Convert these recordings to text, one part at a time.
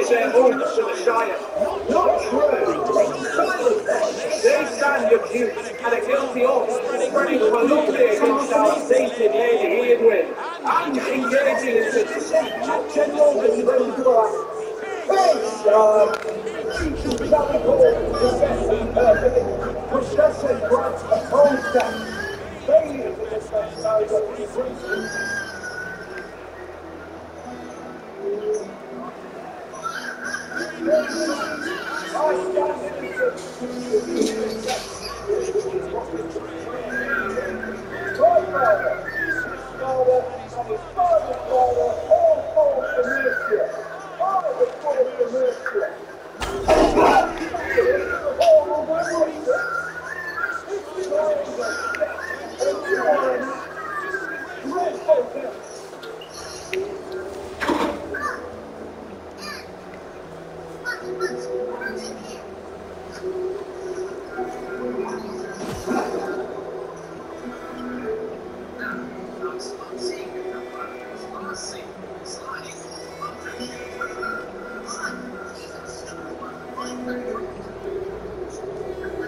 their homes to the Shire. Not true. They stand accused and are guilty of spreading calumny against our sainted Lady Edwin and engaging in such general disgrace. Possession grants opposed them. Failure in this exercise of disgrace.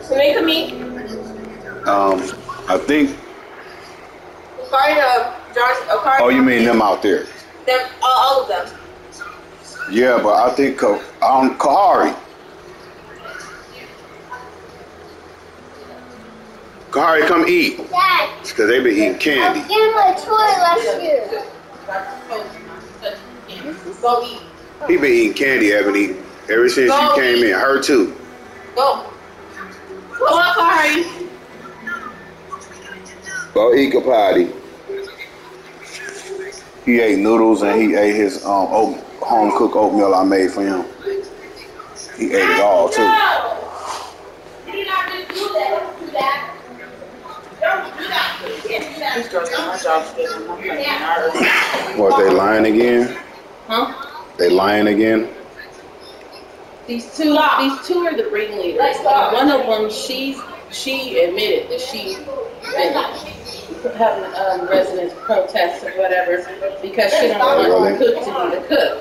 Can they come meet? I think. Oh, you mean them out there? Them, all of them. Yeah, but I think Kahari. Kahari, come eat. Dad. It's because they been eating candy. I gave my toy last year. Go eat. He been eating candy, Ebony, ever since you came in. Her too. Go. Come on, Kahari. Go eat a potty. He ate noodles and he ate his home cooked oatmeal I made for him. He ate it all too. Did you not just do that? Don't do that. Don't do that. What, they lying again? Huh? They lying again? These two are the ringleaders. One of them, she admitted that she been having residents protest or whatever because she don't want the cook to be the cook.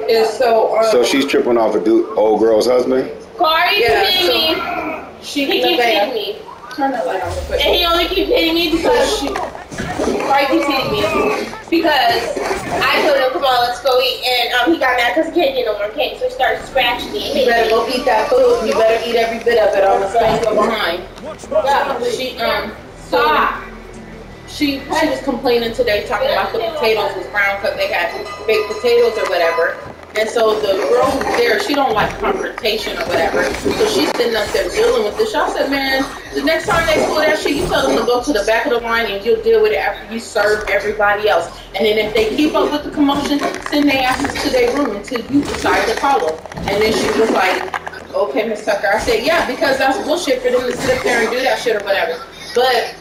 And so she's tripping off a old girl's husband? Corey keeps hitting me. He keeps hitting me. Turn that light on real quick. And he only keeps hitting me because Corey keeps hitting me because I told him, come on, let's go eat, and he got mad because he can't get no more cake, so he started scratching me. You better go eat that food. You better eat every bit of it, or I'm gonna spank you behind. She was complaining today, talking about the potatoes was brown because they had baked potatoes or whatever. And so the girl who's there, she don't like confrontation or whatever. So she's sitting up there dealing with this. I said, man, the next time they pull that shit, you tell them to go to the back of the line and you'll deal with it after you serve everybody else. And then if they keep up with the commotion, send their asses to their room until you decide to call them. And then she was like, okay, Miss Tucker. I said, yeah, because that's bullshit for them to sit up there and do that shit or whatever. But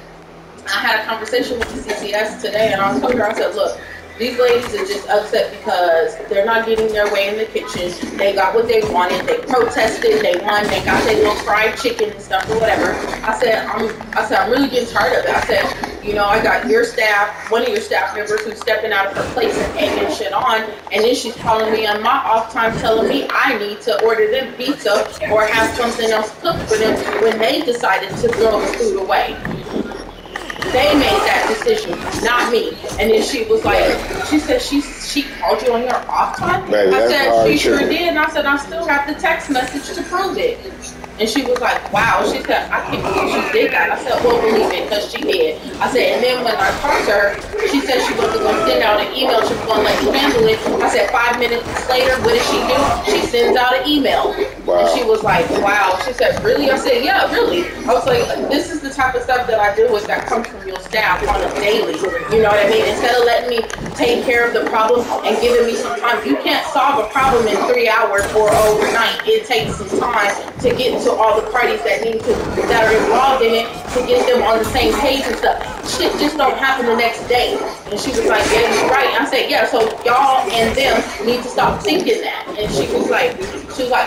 I had a conversation with the CCS today, and I told her, I said, look, these ladies are just upset because they're not getting their way in the kitchen. They got what they wanted. They protested. They won. They got their little fried chicken and stuff or whatever. I said, I'm really getting tired of it. I said, you know, I got your staff, one of your staff members who's stepping out of her place and egging shit on, and then she's calling me on my off time telling me I need to order them pizza or have something else cooked for them when they decided to throw the food away. They made that decision, not me. And then she was like, she said she called you on your off time? Baby, I said, she sure true. did. And I said, I still have the text message to prove it. And she was like, wow. She said, I can't believe she did that. I said, well, believe it, because she did. I said, and then when I talked to her, she said she wasn't going to send out an email. She was going to let you handle it. I said, 5 minutes later, what did she do? She sends out an email. Wow. And she was like, wow. She said, really? I said, yeah, really. I was like, this is the type of stuff that I deal with that comes from your staff on a daily. You know what I mean? Instead of letting me take care of the problem and giving me some time, you can't solve a problem in 3 hours or overnight. It takes some time to get to all the parties that are involved in it to get them on the same page and stuff. Shit just don't happen the next day. And she was like, yeah, you're right. I said, yeah, so y'all and them need to stop thinking that. And she was like,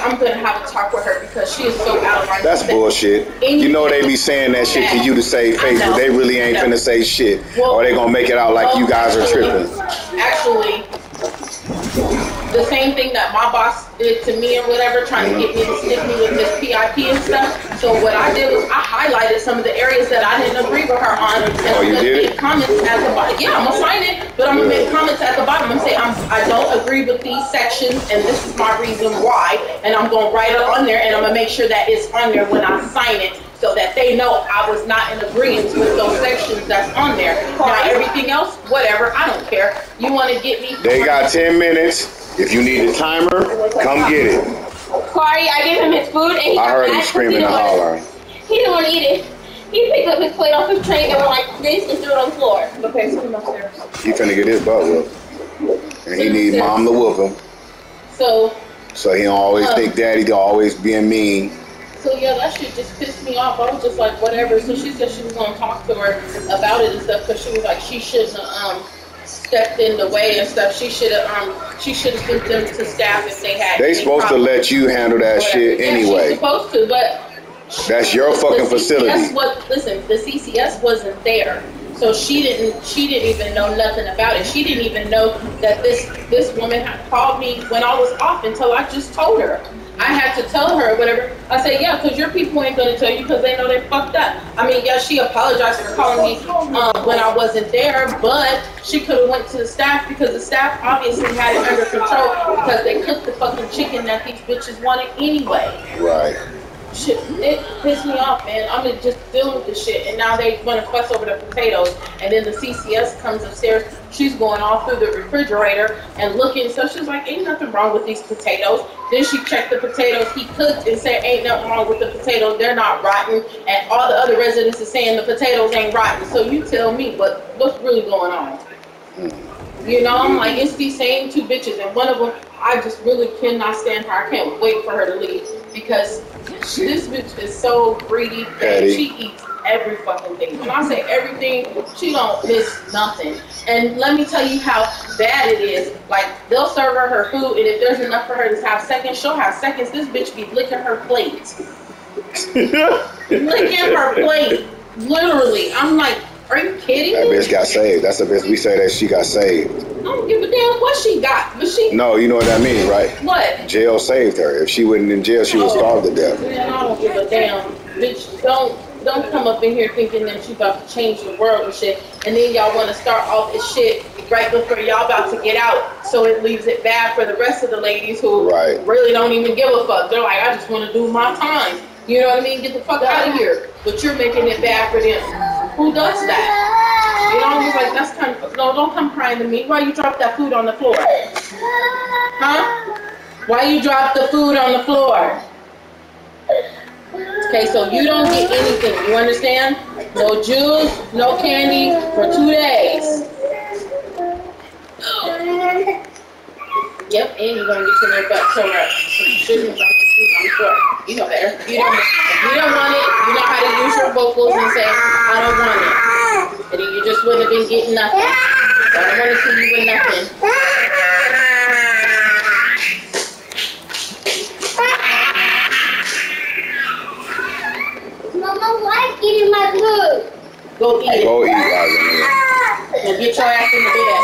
I'm gonna have a talk with her because she is so out of line. That's bullshit. You know they be saying that shit to you to save face, but they really ain't finna say shit. Or they gonna make it out like you guys are tripping. Actually, the same same thing that my boss did to me or whatever, trying to get me to stick me with this PIP and stuff. So what I did was I highlighted some of the areas that I didn't agree with her on. And Oh, you did? make comments at the bottom. Yeah, I'm gonna sign it, but I'm gonna make comments at the bottom and say I don't agree with these sections, and this is my reason why. And I'm gonna write it on there, and I'm gonna make sure that it's on there when I sign it, so that they know I was not in agreement with those sections that's on there. Now everything else, whatever, I don't care. You want to get me? They got 10 minutes. If you need a timer, come get it. Corey, I gave him his food and he I heard him got mad 'cause screaming and hollering. He didn't want to eat it. He picked up his plate off his tray and went like this and threw it on the floor. Okay, so come upstairs. He finna get his butt whooped. And he need mom to whoop him. So So he don't always think daddy always being mean. yeah, that shit just pissed me off. I was just like, whatever. So she said she was gonna talk to her about it and stuff, because she was like, she shouldn't have stepped in the way and stuff. She should have sent them to staff if they had. They any supposed to problems. let you handle that shit Yeah, anyway. she's supposed to, but That's your fucking the facility. CCS the CCS wasn't there, so she didn't even know nothing about it. She didn't even know that this woman had called me when I was off until I just told her. I had to tell her or whatever. I said, yeah, because your people ain't gonna tell you because they know they fucked up. I mean, yeah, she apologized for calling me when I wasn't there, but she could have went to the staff, because the staff obviously had it under control, because they cooked the fucking chicken that these bitches wanted anyway. Right. Shit, it pissed me off, man. I'm just dealing with this shit, and now they want to fuss over the potatoes, and then the CCS comes upstairs. She's going all through the refrigerator and looking, so she's like, ain't nothing wrong with these potatoes. Then she checked the potatoes he cooked and said, ain't nothing wrong with the potatoes, they're not rotten, and all the other residents are saying the potatoes ain't rotten. So you tell me what's really going on. You know, I'm like, it's these same two bitches, and one of them, I just really cannot stand her. I can't wait for her to leave, because this bitch is so greedy that she eats every fucking thing. When I say everything, she don't miss nothing. And let me tell you how bad it is. Like, they'll serve her food, and if there's enough for her to have seconds, she'll have seconds. This bitch be licking her plate. Licking her plate. Literally. I'm like, are you kidding That me? bitch got saved. That's the bitch. We say that she got saved. I don't give a damn what she got, but she... No, you know what that means, right? What? Jail saved her. If she wasn't in jail, she would starve to death. Man, I don't give a damn. Bitch, don't come up in here thinking that you about to change the world and shit, and then y'all want to start all this shit right before y'all about to get out, so it leaves it bad for the rest of the ladies who really don't even give a fuck. They're like, I just want to do my time. You know what I mean? Get the fuck out of here. But you're making it bad for them. Who does that? You know, I was like, that's kind of, no, don't come crying to me. Why you drop that food on the floor? Huh? Why you drop the food on the floor? Okay, so you don't get anything, you understand? No juice, no candy for 2 days. Yep, and you're gonna get your butt tore up. So you shouldn't drop the food on the floor. You know better. If you don't want it, you know how to use your vocals and say, I don't want it. And then you just wouldn't have been getting nothing. So I don't want to see you with nothing. Mama, why eating my food? Go eat it. Go eat, Liza. Now get your ass in the bed.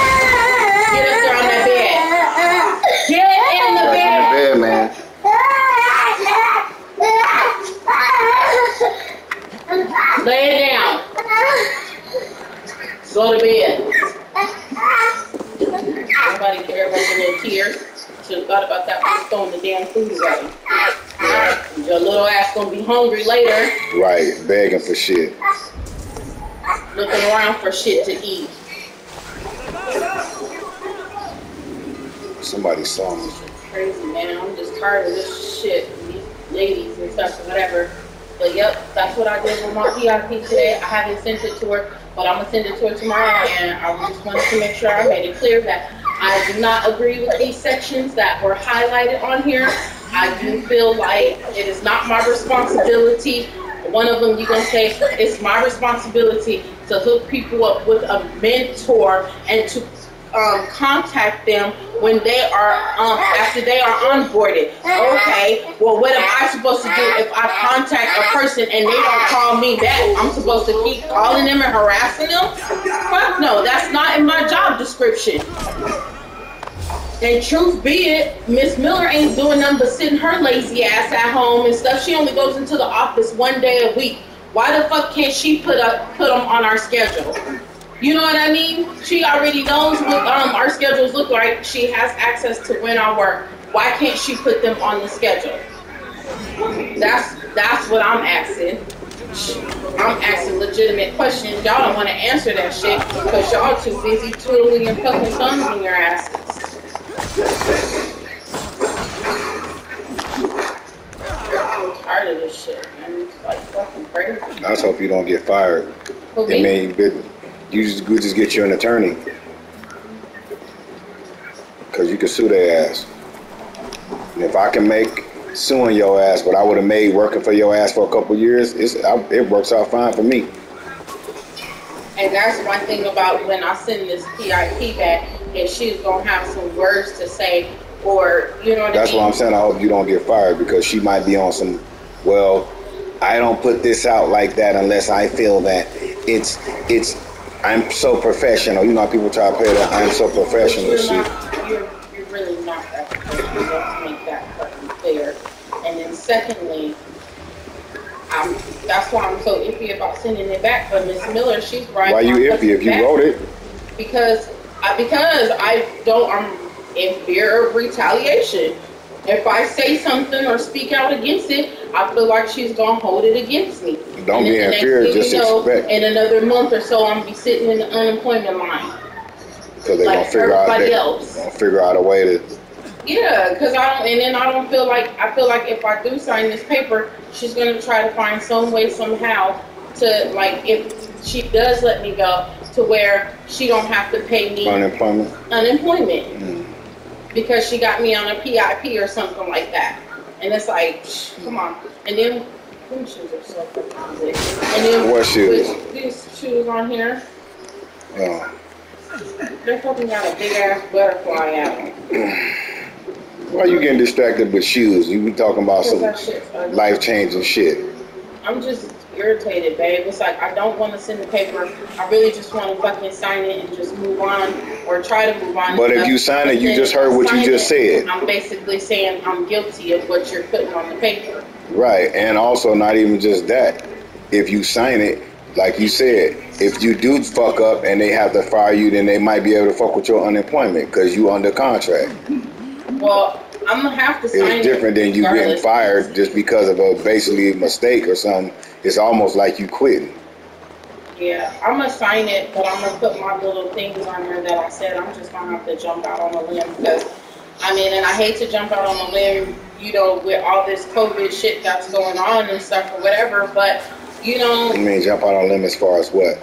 Get up there on that bed. Get in the Back in the bed. bed, man. Lay it down. Go to bed. Nobody care about your little tears. Should have thought about that when you throwing the damn food away. Your little ass gonna be hungry later. Right, begging for shit. Looking around for shit to eat. Somebody saw me. Crazy, man. I'm just tired of this shit. These ladies and stuff and whatever. But yep, that's what I did with my PIP today. I haven't sent it to her, but I'm gonna send it to her tomorrow. And I just wanted to make sure I made it clear that I do not agree with these sections that were highlighted on here. I do feel like it is not my responsibility. One of them, you're gonna say, it's my responsibility to hook people up with a mentor and to contact them when they are after they are onboarded. Okay, well, what am I supposed to do if I contact a person and they don't call me back? I'm supposed to keep calling them and harassing them? Fuck no, that's not in my job description. And truth be it, Miss Miller ain't doing nothing but sitting her lazy ass at home and stuff. She only goes into the office 1 day a week. Why the fuck can't she put them on our schedule? You know what I mean? She already knows what our schedules look like. She has access to when I work. Why can't she put them on the schedule? That's what I'm asking. I'm asking legitimate questions. Y'all don't want to answer that shit because y'all too busy twiddling your fucking thumbs in your asses. I'm tired of this shit, man. It's like fucking crazy. I just hope you don't get fired. Okay. It may you just get you an attorney, because you can sue their ass. And if I can make suing your ass what I would have made working for your ass for a couple years, it works out fine for me. And that's one thing about when I send this PIP back, is she's gonna have some words to say, or you know what I mean? That's what I'm saying. I hope you don't get fired, because she might be on some, well, I don't put this out like that unless I feel that it's I'm so professional. You know how people try to play that I'm so professional shit. You're really not that professional. Let's make that fucking clear. And then secondly, that's why I'm so iffy about sending it back. But Miss Miller, she's right. Why you iffy if you wrote it? Because I'm in fear of retaliation. If I say something or speak out against it, I feel like she's gonna hold it against me. Don't be in fear, just expect. In another month or so, I'm gonna be sitting in the unemployment line. Because they're like everybody else. Gonna figure out a way to. Yeah, because I feel like if I do sign this paper, she's gonna try to find some way somehow to, like, if she does let me go, to where she don't have to pay me unemployment. Because she got me on a PIP or something like that. And it's like, come on. And then, them shoes are so fucking big. And then, what shoes? These shoes on here. Oh. They're fucking got a big ass butterfly out. Why you getting distracted with shoes? You be talking about some life-changing shit. I'm just irritated, babe. It's like, I don't want to send the paper. I really just want to fucking sign it and just move on, or try to move on. But if you sign it, you just heard what you just said. I'm basically saying I'm guilty of what you're putting on the paper. Right, and also not even just that. If you sign it, like you said, if you do fuck up and they have to fire you, then they might be able to fuck with your unemployment because you under contract. Well, I'm gonna have to sign it. It's different than you getting fired just because of a basically mistake or something. It's almost like you quitting. Yeah, I'm gonna sign it, but I'm gonna put my little things on there that I said. I'm just gonna have to jump out on a limb because, and I hate to jump out on a limb, with all this COVID shit that's going on and stuff or whatever, but, You mean jump out on a limb as far as what?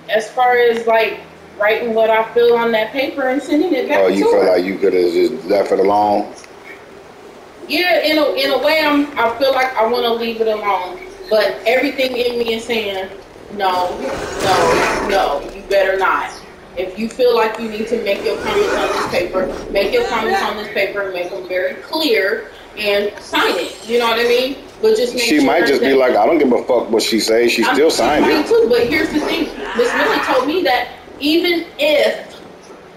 As far as, like, writing what I feel on that paper and sending it back to her. Oh, you feel like you could have just left it alone? Yeah, in a way, I feel like I want to leave it alone. But everything in me is saying, no, you better not. If you feel like you need to make your comments on this paper, make your comments on this paper, make them very clear, and sign it. You know what I mean? But just make she might just be like, I don't give a fuck what she says. She still signed it. Too, but here's the thing. Miss Millie told me that even if...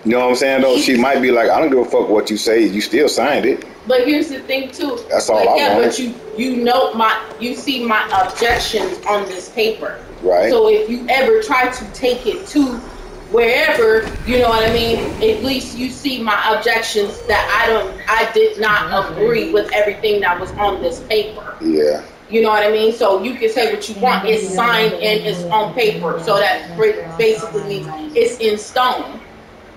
You know what I'm saying, though? She might be like, I don't give a fuck what you say. You still signed it. But here's the thing, too. That's all I want. Yeah, but you see my objections on this paper. Right. So if you ever try to take it to wherever, you know what I mean, at least you see my objections that I did not agree with everything that was on this paper. Yeah. You know what I mean? So you can say what you want. It's signed and it's on paper. So that basically means it's in stone.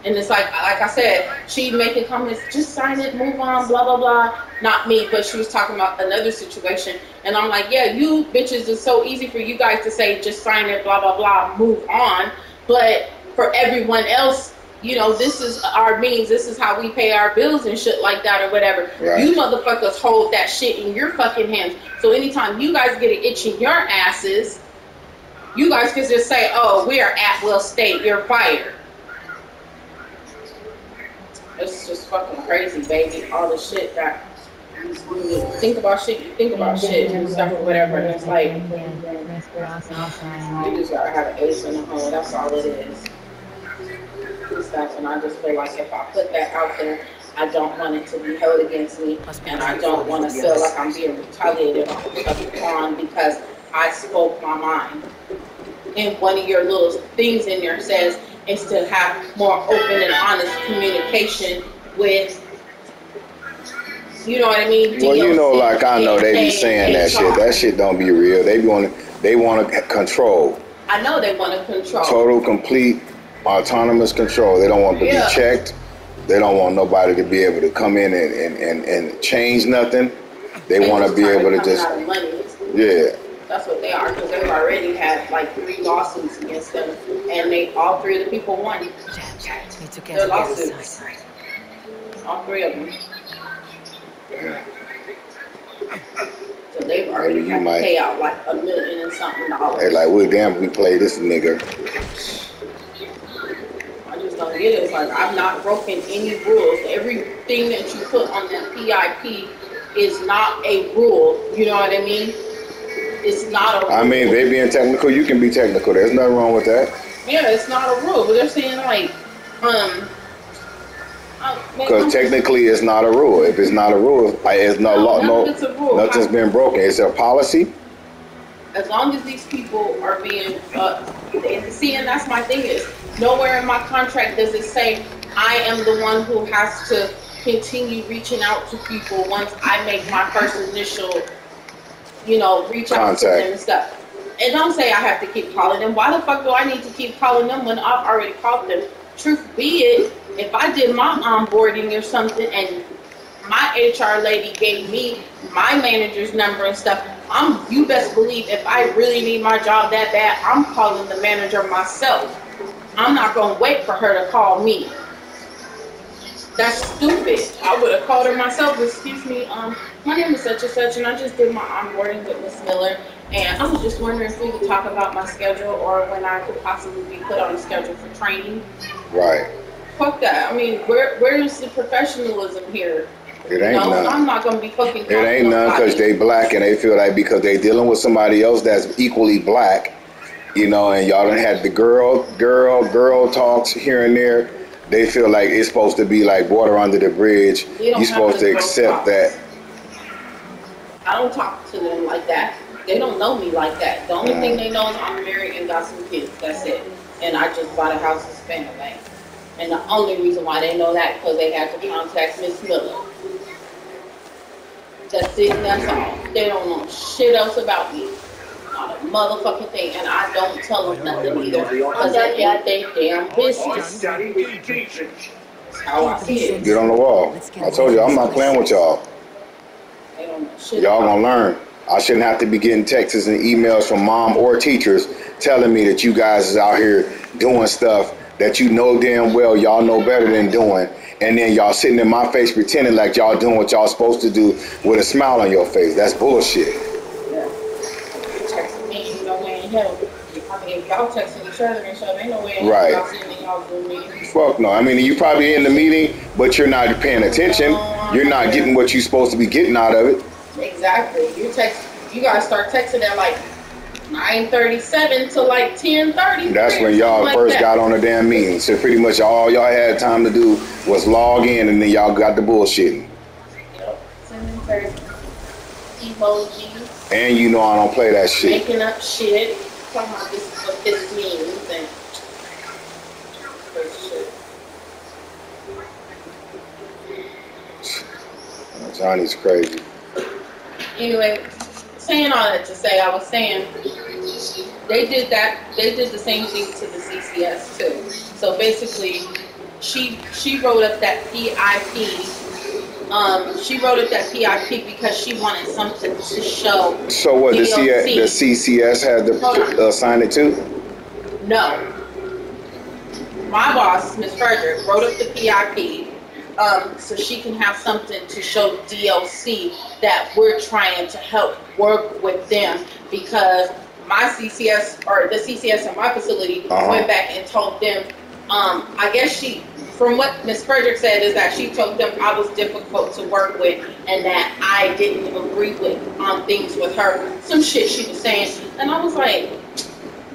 And it's like I said, she making comments, just sign it, move on, blah, blah, blah. Not me, but she was talking about another situation. And I'm like, yeah, you bitches, it's so easy for you guys to say, just sign it, blah, blah, blah, move on. But for everyone else, this is our means. This is how we pay our bills and shit like that or whatever. Right. You motherfuckers hold that shit in your fucking hands. So anytime you guys get an itch in your asses, you guys can just say, oh, we are at will state, you're fired. It's just fucking crazy, baby. All the shit that you think about shit, and stuff or whatever. And it's like, you just gotta have an ace in the hole. That's all it is. And stuff. And I just feel like if I put that out there, I don't want it to be held against me, and I don't want to feel like I'm being retaliated upon because I spoke my mind. And one of your little things in there says is to have more open and honest communication with, you know what I mean? Well, you know, like I know they be DOC, saying that shit. HR. That shit don't be real. They want to control. I know they want to control. Total, complete, autonomous control. They don't want to be checked. They don't want nobody to be able to come in and change nothing. They want to be able to just, yeah. That's what they are, because they've already had like 3 lawsuits against them, and all 3 of the people won their lawsuits. All 3 of them. So they've already had to pay out like $1 million and something dollars. They're like, well, damn, we play this nigga. I just don't get it. It's like, I've not broken any rules. Everything that you put on that PIP is not a rule. You know what I mean? It's not a rule. I mean, they being technical, you can be technical. There's nothing wrong with that. Yeah, it's not a rule. But they're saying like, because technically it's not a rule. If it's not a rule, it's no law. No, nothing's been broken. It's a policy. As long as these people are being, see, and that's my thing is, nowhere in my contract does it say I am the one who has to continue reaching out to people once I make my first initial, reach out to them and stuff. And don't say I have to keep calling them. Why the fuck do I need to keep calling them when I've already called them? Truth be it, if I did my onboarding or something and my HR lady gave me my manager's number and stuff, you best believe if I really need my job that bad, I'm calling the manager myself. I'm not going to wait for her to call me. That's stupid. I would have called her myself. Excuse me, my name is such and such, and I just did my onboarding with Miss Miller, and I was just wondering if we could talk about my schedule or when I could possibly be put on a schedule for training. Right. Fuck that. I mean, where is the professionalism here? It ain't none. I'm not gonna be fucking. It ain't none because they black and they feel like because they dealing with somebody else that's equally black, and y'all done had the girl talks here and there. They feel like it's supposed to be like water under the bridge. You're supposed to accept that. I don't talk to them like that. They don't know me like that. The only thing they know is I'm married and got some kids. That's it. And I just bought a house in Spanish Bank. And the only reason why they know that because they had to contact Miss Miller. That's it, that's all. They don't know shit else about me. Not a motherfucking thing. And I don't tell them nothing either. Because they got their damn business. That's how I see it. Get on the wall. I told you, I'm not playing with y'all. They don't know shit. Y'all gonna learn. I shouldn't have to be getting texts and emails from mom or teachers telling me that you guys is out here doing stuff that you know damn well y'all know better than doing, and then y'all sitting in my face pretending like y'all doing what y'all supposed to do with a smile on your face. That's bullshit. Yeah. Texting me, ain't no way in hell. I mean, if y'all texting each other and stuff, ain't no way in hell y'all sitting in y'all Zoom meeting. Fuck no. I mean, you probably in the meeting, but you're not paying attention. You're not getting what you're supposed to be getting out of it. Exactly. You gotta start texting at like 9:37 to like 10:30. That's when y'all first got on the damn meeting. So pretty much all y'all had time to do was log in, and then y'all got the bullshitting. Yep. Sending emojis. And I don't play that shit. Making up shit. Talking about this is what this means and shit. Johnny's crazy. Anyway, saying all that to say, I was saying they did the same thing to the CCS too. So basically, she wrote up that PIP. She wrote up that PIP because she wanted something to show. So what? The CCS had to sign it too? No. My boss, Ms. Frederick, wrote up the PIP. So she can have something to show DLC that we're trying to help work with them, because my CCS or the CCS in my facility went back and told them, I guess from what Ms. Frederick said is that she told them I was difficult to work with and that I didn't agree with things with her, some shit she was saying, and I was like,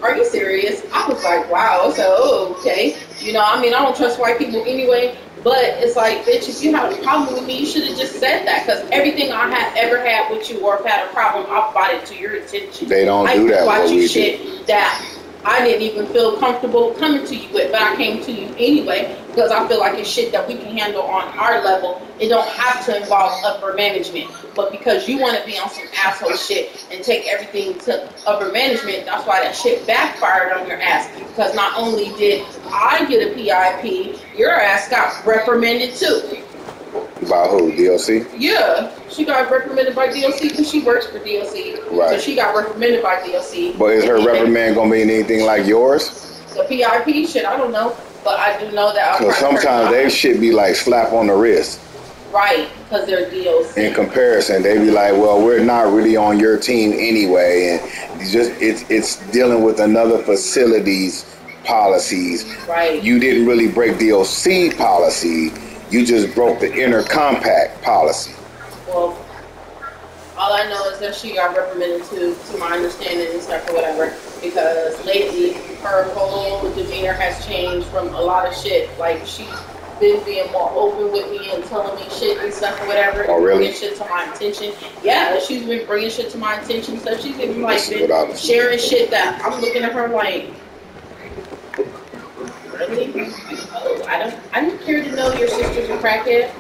are you serious? I was like, wow. So, okay. I mean, I don't trust white people anyway. But it's like, bitch, if you have a problem with me, you should have just said that. Because everything I have ever had with you or if had a problem, I've brought it to your attention. They don't do that. I What you we shit do. that I didn't even feel comfortable coming to you with, but I came to you anyway because I feel like it's shit that we can handle on our level. It don't have to involve upper management. But because you want to be on some asshole shit and take everything to upper management, that's why that shit backfired on your ass. Because not only did I get a PIP, your ass got reprimanded too. By who? DLC? Yeah, she got reprimanded by DLC because she works for DLC. Right. So she got reprimanded by DLC. But is her reprimand gonna mean anything like yours? The PIP shit, I don't know. But I do know that. Because sometimes they should be like slap on the wrist. Right, because they're DLC. In comparison, they be like, well, we're not really on your team anyway, and it's dealing with another facility's policies. Right. You didn't really break DOC policy. You just broke the intercompact policy. Well, all I know is that she got reprimanded to my understanding and stuff or whatever. Because lately, her whole demeanor has changed from a lot of shit. Like, she's been being more open with me and telling me shit and stuff or whatever. Oh, really? Bringing shit to my attention. Yeah, she's been bringing shit to my attention. So she's been like This is what I been was- sharing shit that I'm looking at her like, really? Oh, I didn't care to know your sister's a crackhead.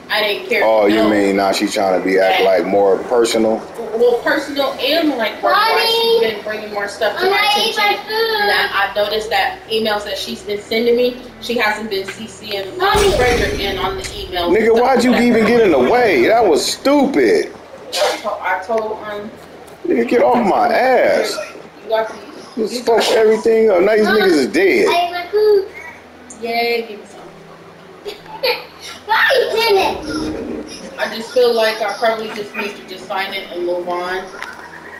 I didn't care. Oh, to you know. mean now she's trying to act like more personal? Well, personal and like work-wise, she's been bringing more stuff to my attention. And I've noticed that emails that she's been sending me, she hasn't been CCing Frederick in on the emails. Nigga, why'd you even get in the way? That was stupid. I told Nigga, get off my ass. you got to. Just fuck everything up. Now these niggas is dead. I ate my food. Yeah, give me some. Why are you doing it? I just feel like I probably just need to just sign it and move on.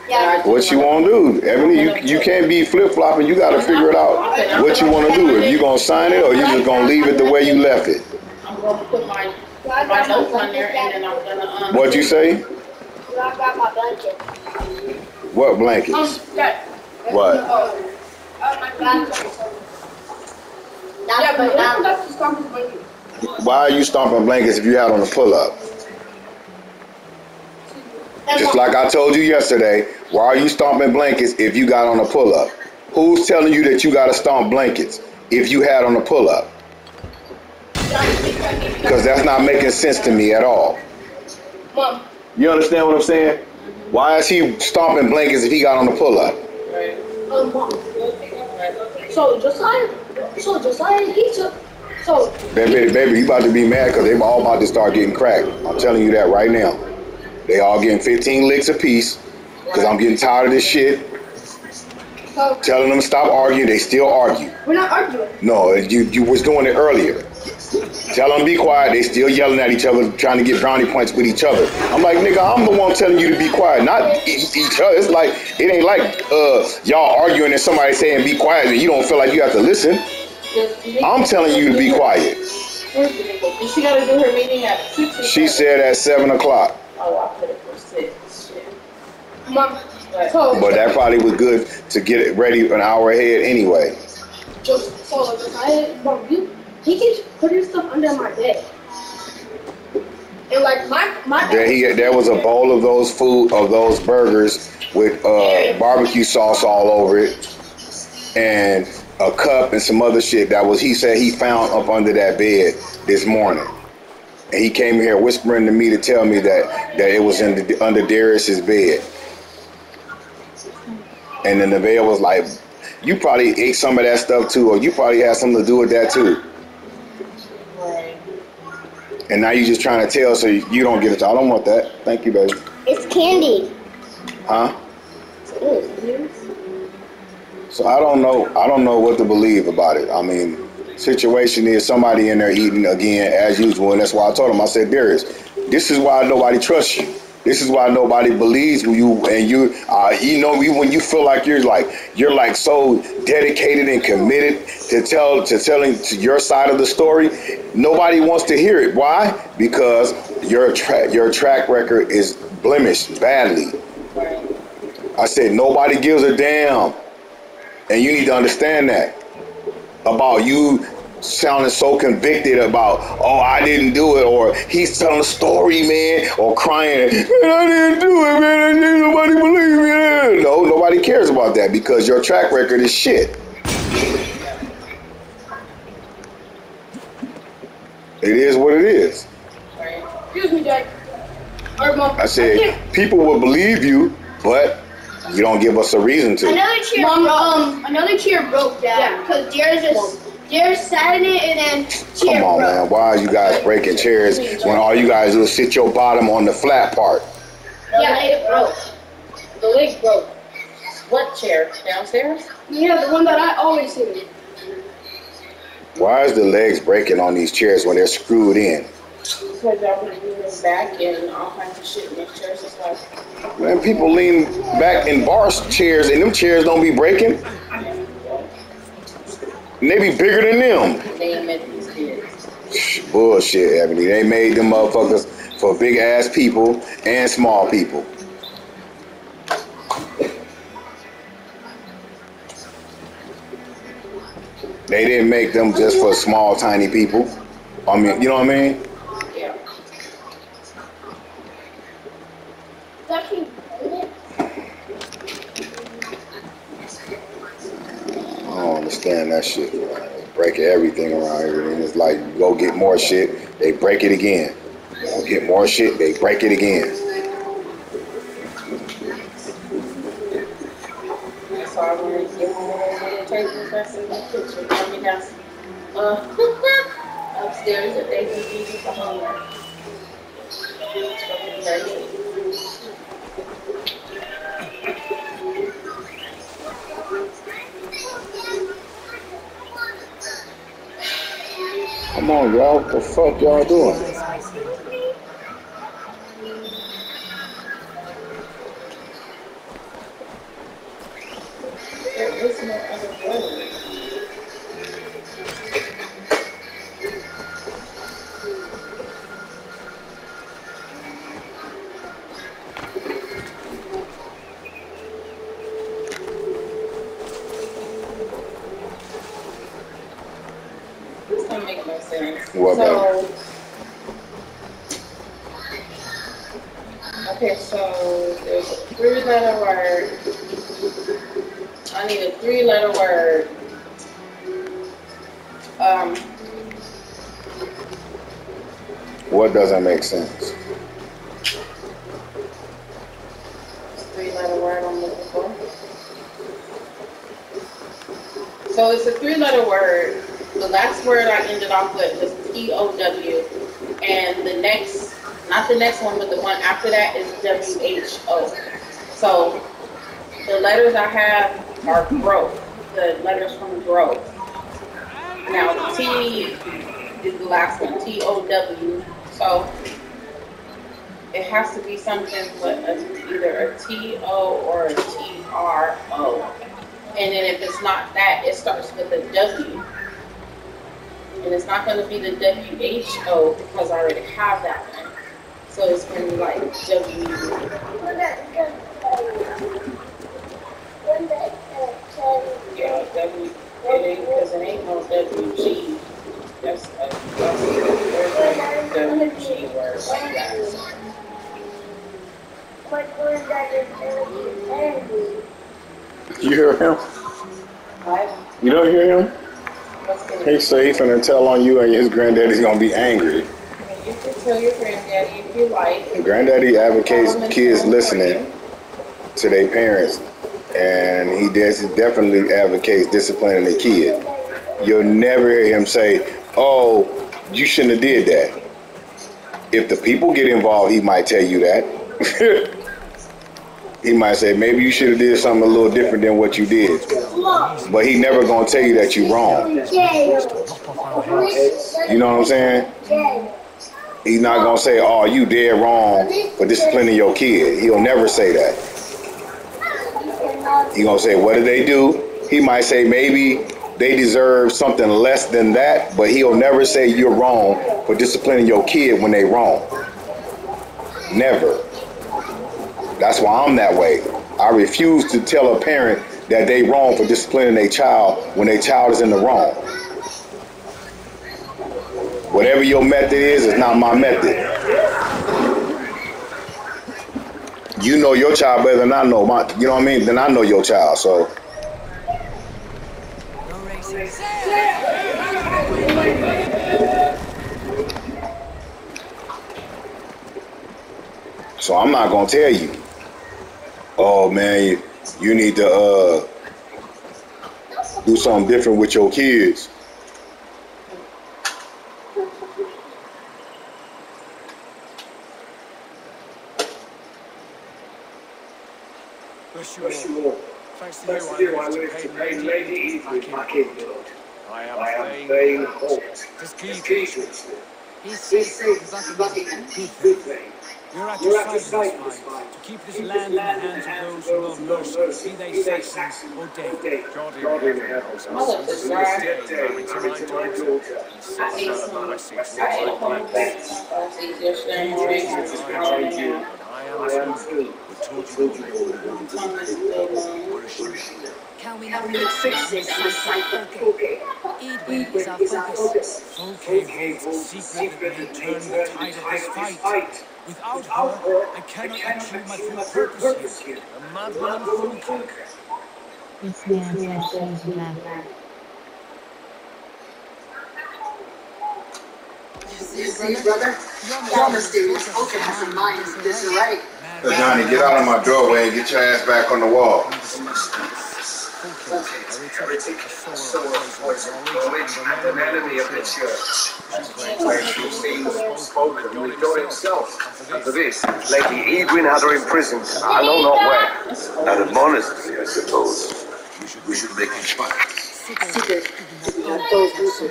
Yeah. What you want to do? Ebony, you can't be flip-flopping. You got to figure it out what you want to do. If you going to sign it or you just going to leave it the way you left it. I'm going to put my notes on there and then I'm going to... What'd you say? I got my blanket. What blankets? What? My blanket. That's my blanket. Why are you stomping blankets if you had on a pull-up? Just like I told you yesterday, why are you stomping blankets if you got on a pull-up? Who's telling you that you got to stomp blankets if you had on a pull-up? Because that's not making sense to me at all. Mom. You understand what I'm saying? Why is he stomping blankets if he got on a pull-up? Mom. So Josiah, he took. So. Baby, you about to be mad because they all about to start getting cracked. I'm telling you that right now. They all getting 15 licks apiece because I'm getting tired of this shit. Telling them to stop arguing, they still argue. We're not arguing. No, you was doing it earlier. Tell them to be quiet, they still yelling at each other, trying to get brownie points with each other. I'm like, nigga, I'm the one telling you to be quiet, not each other. It's like, it ain't like y'all arguing and somebody saying be quiet and you don't feel like you have to listen. I'm telling you to be quiet. Is she got to do her meeting at 6 or She 7? said at 7 o'clock. Oh, I put it for 6. Shit. Mom. But that probably was good to get it ready an hour ahead anyway. Josiah, Mom, he keeps putting stuff under my bed. And like my There was a bowl of those burgers with barbecue sauce all over it, and a cup and some other shit he said he found up under that bed this morning. And he came here whispering to me to tell me that it was under Darius's bed. And then the bed was like, you probably ate some of that stuff too, or you probably had something to do with that too. Right. And now you're just trying to tell so you don't get it. I don't want that. Thank you, baby. It's candy. Huh? So I don't know what to believe about it. I mean, situation is somebody in there eating again as usual, and that's why I told him. I said, Darius, this is why nobody trusts you. This is why nobody believes you, and when you feel like you're like so dedicated and committed to telling your side of the story, nobody wants to hear it. Why? Because your track record is blemished badly. I said nobody gives a damn, and you need to understand that about you sounding so convicted about, oh, I didn't do it, or he's telling a story, man, or crying, man, I didn't do it, man, nobody believe me. No, nobody cares about that because your track record is shit. It is what it is. Excuse me, Dad. I said, people will believe you, but you don't give us a reason to. Another chair broke. Another chair broke, Dad. Because Jared sat in it and then chair Come on, broke. man. Why are you guys breaking chairs when all you guys do is sit your bottom on the flat part? Yeah, it broke. The leg broke. What chair? Downstairs? Yeah, the one that I always sit in. Why is the legs breaking on these chairs when they're screwed in? Because y'all be leaning back and all kinds of shit in these chairs and stuff. Man, people lean back in bar chairs and them chairs don't be breaking. And they be bigger than them. They ain't met these kids. Bullshit, Ebony. They made them motherfuckers for big ass people and small people. They didn't make them just for small, tiny people. I mean, you know what I mean? Yeah. I don't understand that shit. They break everything around here, and it's like, you go get more shit, they break it again. You go get more shit, they break it again. So I wanted to get one of those little tables that's in the kitchen. I mean, that's upstairs that they can use for homework. Come on, y'all. What the fuck y'all doing? There is no other way. This don't make no sense. What, so, okay, so there's a 3-letter word. I need a 3-letter word. What doesn't make sense? 3-letter word I'm looking for. So it's a 3-letter word. The last word I ended off with was T-O-W. And the next, not the next one, but the one after that is W-H-O. So the letters I have are growth. The letters from growth. Now T is the last one, T-O-W. So it has to be something with either a T-O or a T-R-O. And then if it's not that, it starts with a W. And it's not going to be the W-H-O because I already have that one. So it's going to be like W. Yeah, W. It ain't, because it ain't no W-G. That's a W-G word like that. You hear him? What? You don't hear him? What's going He say he's finna tell on you and his granddaddy's gonna be angry. You can tell your granddaddy if you like. Granddaddy advocates kids listening to their parents, and he definitely advocates disciplining the kid. You'll never hear him say, oh, you shouldn't have did that. If the people get involved, he might tell you that. He might say, maybe you should have did something a little different than what you did. But he never gonna tell you that you're wrong. You know what I'm saying? He's not gonna say, oh, you dead wrong for disciplining your kid. He'll never say that. He gonna say, what did they do? He might say maybe they deserve something less than that, but he'll never say you're wrong for disciplining your kid when they wrong. Never. That's why I'm that way. I refuse to tell a parent that they wrong for disciplining their child when their child is in the wrong. Whatever your method is not my method. You know your child better than I know my. You know what I mean? Then I know your child. So. So I'm not gonna tell you. Oh man, you need to do something different with your kids. Bless you all. Thanks to you, I live to pay Lady Eve with my kingdom. I am Thane Holt. This Keith. He says nothing good thing. We're at your side in this fight, to keep this land in the hands of those who love mercy, be they Saxon or Dane. God in heaven, My lips is dry. married to my daughter, I ate a whole bag of sausages yesterday morning. I am too. Can we not fix this okay? Edwin is our focus. Folke holds the secret that may turn the tide of this fight. Without her, I cannot achieve my full purpose here. A madwoman Folke. This man said she's left. You see, brother? Your mysterious Folke has some mind disarray. So Johnny, get out of my doorway and get your ass back on the wall. Heretic, sower of poison, knowledge, and an enemy of the church. She seems spoken with God himself. And for this, Lady Edwin had her imprisoned, I know not where. At a monastery, I suppose. We should make inquiries. Sigurd,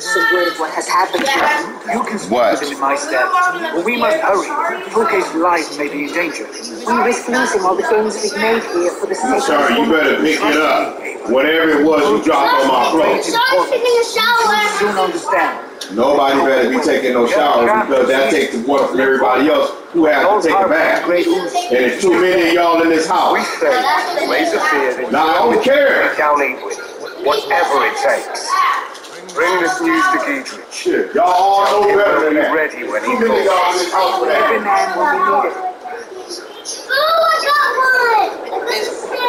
some word of what has happened here. You can speak to them in my stead. But we must hurry. Folke's life may be in danger. We risk losing all the gains we've made here for the sake Sir, you better pick it up. Whatever it was you dropped on my clothes. You soon understand. Nobody better be taking no showers because that takes the water from everybody else who has to take a bath. And there's too many of y'all in this house. We say, raise a fear. Now I don't care. Down Edwin. Whatever it takes. Bring this news to Giedrich. Shit, y'all all know better than He'll be that. ready when he Too many of y'all in goes. this house for Every that. man will be needed.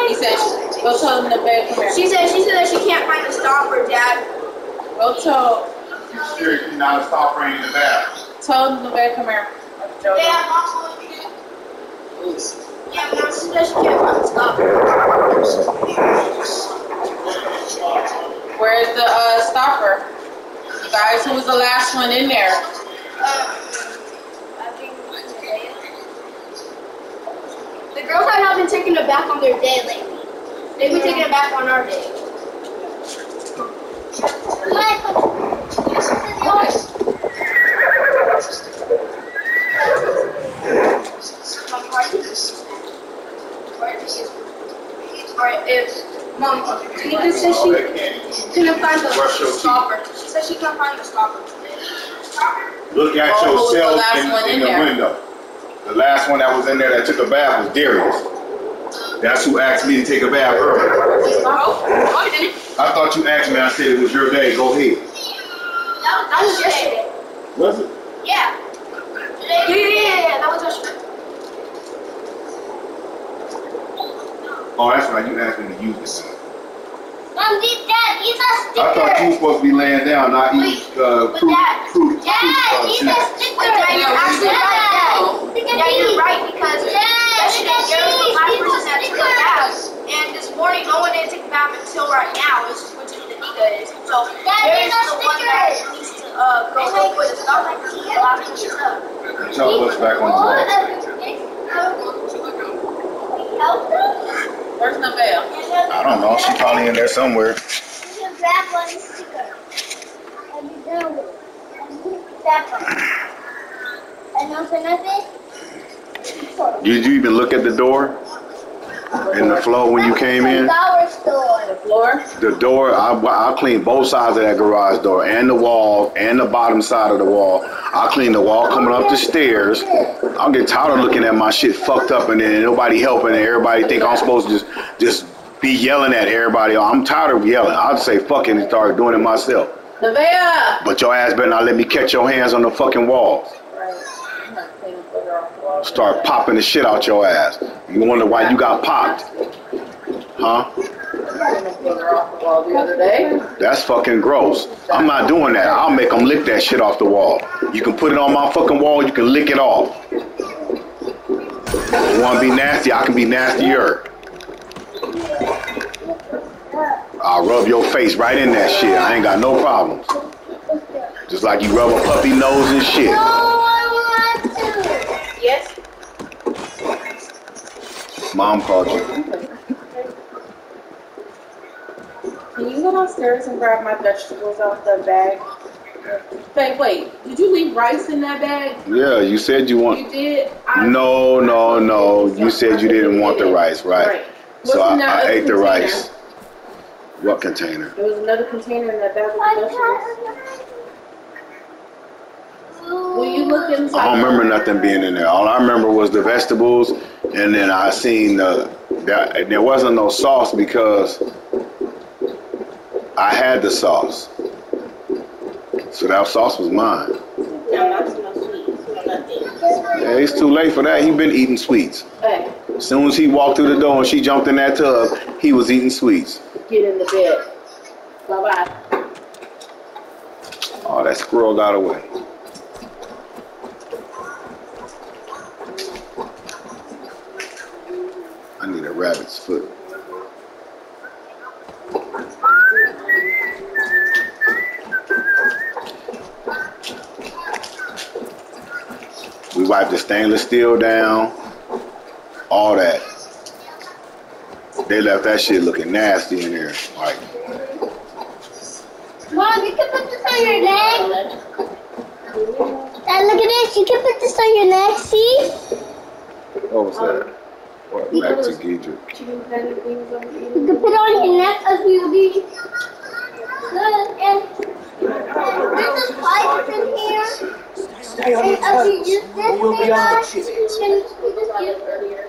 He said, go tell him to bed. Come here. She said that she can't find the stopper, Dad. Go tell Sure, you not stop raining in the bath. him to bed. Come here. Joe. Yeah, Mom said she can't find the stopper. Where's the stopper? You guys, who was the last one in there? I think the girls have not been taking it back on their day lately. They've been taking it back on our day. Alright, Mom, Tina said she couldn't find the stopper. She said she can't find the stopper. Look at Oh, who was the yourself last one in in the there? window. The last one that was in there that took a bath was Darius. That's who asked me to take a bath earlier. Oh, I didn't. I thought you asked me. I said it was your day. Go ahead. That was yesterday. Was it? Yeah. Yeah, that was yesterday. Oh, that's right. You asked me to use this. Mom, these are stickers. I thought you were supposed to be laying down, not eat fruit. These are stickers. You're actually right, Dad. Yeah, you're right, because yesterday there was the last person that took a bath. And this morning, no one didn't take a bath until right now, which is the Nika is. So there's the one that needs to go look for the stuff like the last person up. Tell us back on the wall. Where's the bell? I don't know. She's probably in there somewhere. Did you even look at the door in the floor when you came in? The floor? The door, I cleaned both sides of that garage door and the wall and the bottom side of the wall. I cleaned the wall coming up the stairs. I'll get tired of looking at my shit fucked up and then nobody helping and everybody think I'm supposed to just be yelling at everybody. I'm tired of yelling. I'd say fuck it and start doing it myself. Nevaeh! But your ass better not let me catch your hands on the fucking walls. Right. I'm not cleaning booger off the wall. Start popping the shit out your ass. You wonder why you got popped. Huh? Booger off the wall the other day. That's fucking gross. I'm not doing that. I'll make them lick that shit off the wall. You can put it on my fucking wall, you can lick it off. You wanna be nasty? I can be nastier. I'll rub your face right in that shit. I ain't got no problems. Just like you rub a puppy nose and shit. Yes? Mom called you. Can you go downstairs and grab my vegetables out the bag? Hey, wait. Did you leave rice in that bag? Yeah, you said you want. You did? No. You said you didn't want the rice, right? So I ate the rice. What container? There was another container in that bag with the vegetables. Will you look inside? I don't remember nothing being in there. All I remember was the vegetables, and then I seen there wasn't no sauce because I had the sauce. So that sauce was mine. Yeah, no sweets. No nothing. Yeah, it's too late for that. He been eating sweets. Hey, As soon as he walked through the door and she jumped in that tub, he was eating sweets. get in the bed. Bye-bye. Oh, that squirrel got away. I need a rabbit's foot. We wiped the stainless steel down, all that. They left that shit looking nasty in there. Like, Mom, you can put this on your neck. Dad, look at this. You can put this on your neck, see? what was that? What, back to Giedrick. Chicken patty things over here. You can put it on your neck as you do. Look, and there's a pipe in here. Stay on your And as you toes, use or this you'll be thing on on, the you chip. can just use Earlier.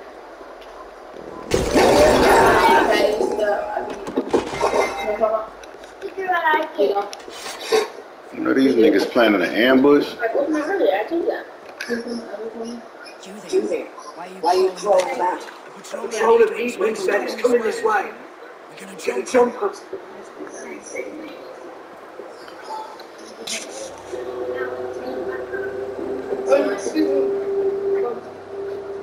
stick it right here. You know these niggas planning an ambush? I told him earlier, I told that. You there? Why you crawling back? The patrol of the East Wing said it's coming this way. Get a jump on.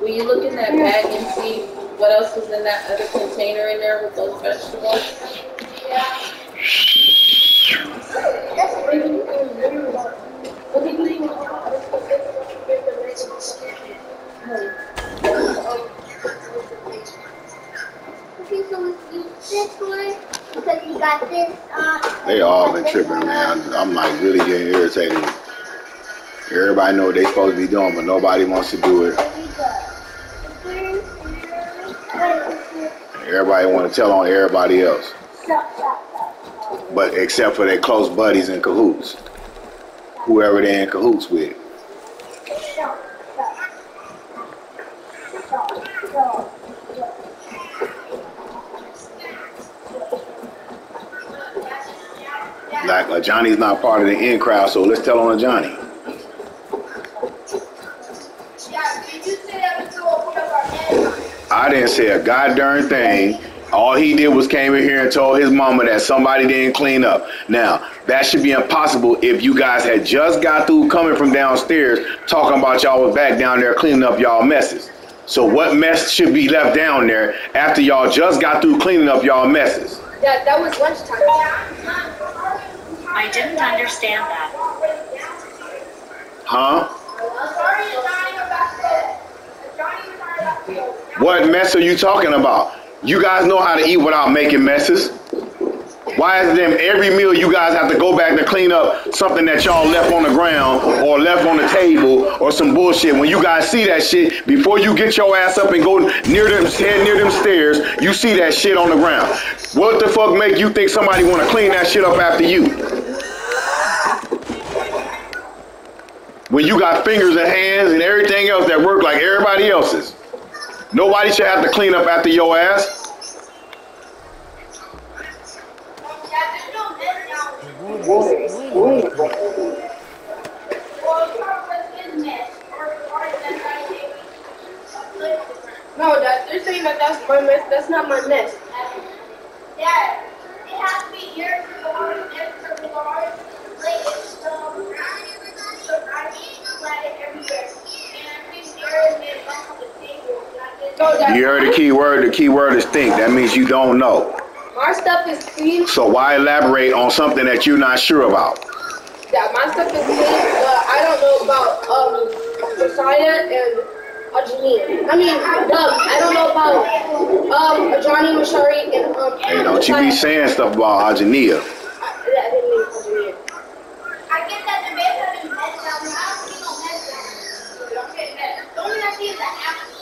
Will you look in that bag and see what else was in that other container in there with those vegetables? Okay, so let's use this one because you got this. They all been tripping, man. I'm like really getting irritated. Everybody know what they supposed to be doing, but nobody wants to do it. Everybody want to tell on everybody else, but except for their close buddies in cahoots, whoever they in cahoots with. Like Johnny's not part of the in crowd, so let's tell on Johnny. I didn't say a goddamn thing. All he did was came in here and told his mama that somebody didn't clean up. Now, that should be impossible if you guys had just got through coming from downstairs talking about y'all was back down there cleaning up y'all messes. So what mess should be left down there after y'all just got through cleaning up y'all messes? That was lunchtime. I didn't understand that. Huh? What mess are you talking about? You guys know how to eat without making messes. Why is it then every meal you guys have to go back to clean up something that y'all left on the ground or left on the table or some bullshit? When you guys see that shit, before you get your ass up and go near them stairs, you see that shit on the ground. What the fuck make you think somebody want to clean that shit up after you? When you got fingers and hands and everything else that work like everybody else's. Nobody should have to clean up after your ass. No, they're saying that that's my mess. That's not my mess. Yeah, it has to be your large, extra large, like it's You heard the key word. The key word is think. That means you don't know. My stuff is clean. So why elaborate on something that you're not sure about? Yeah, my stuff is clean, but I don't know about Josiah and Ajani. I mean, I don't know about Ajani, Mashari, and Hey, don't you be saying stuff about Ajania. I didn't mean Ajani. I get that the base having mess down there. I don't see no mess down there. I'm getting mess. The only thing I see is the apple.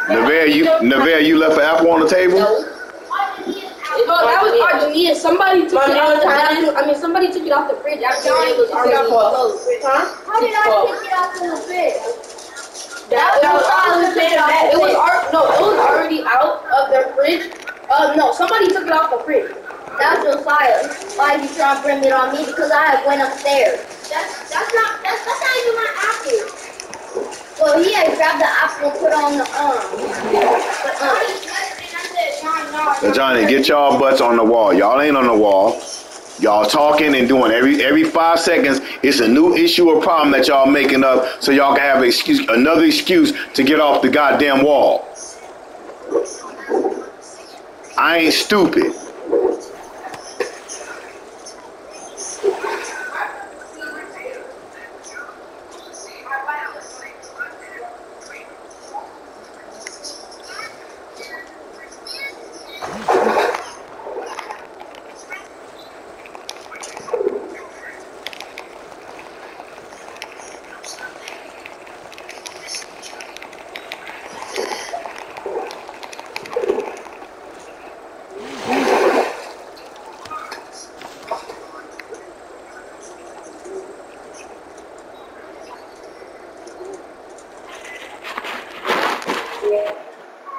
Nevea, you left an apple on the table? No, that was Argenia. Somebody took it out the somebody took it off the fridge after it was already closed. Huh? How did I take it off the fridge? It was already out of their fridge. No, somebody took it off the fridge. That's Josiah. Why you trying to bring it on me? Because I went upstairs. That's not even my apple. Well, he had grabbed the apple and put on the So Johnny, get y'all butts on the wall. Y'all ain't on the wall. Y'all talking and doing every 5 seconds. It's a new issue or problem that y'all making up so y'all can have another excuse to get off the goddamn wall. I ain't stupid.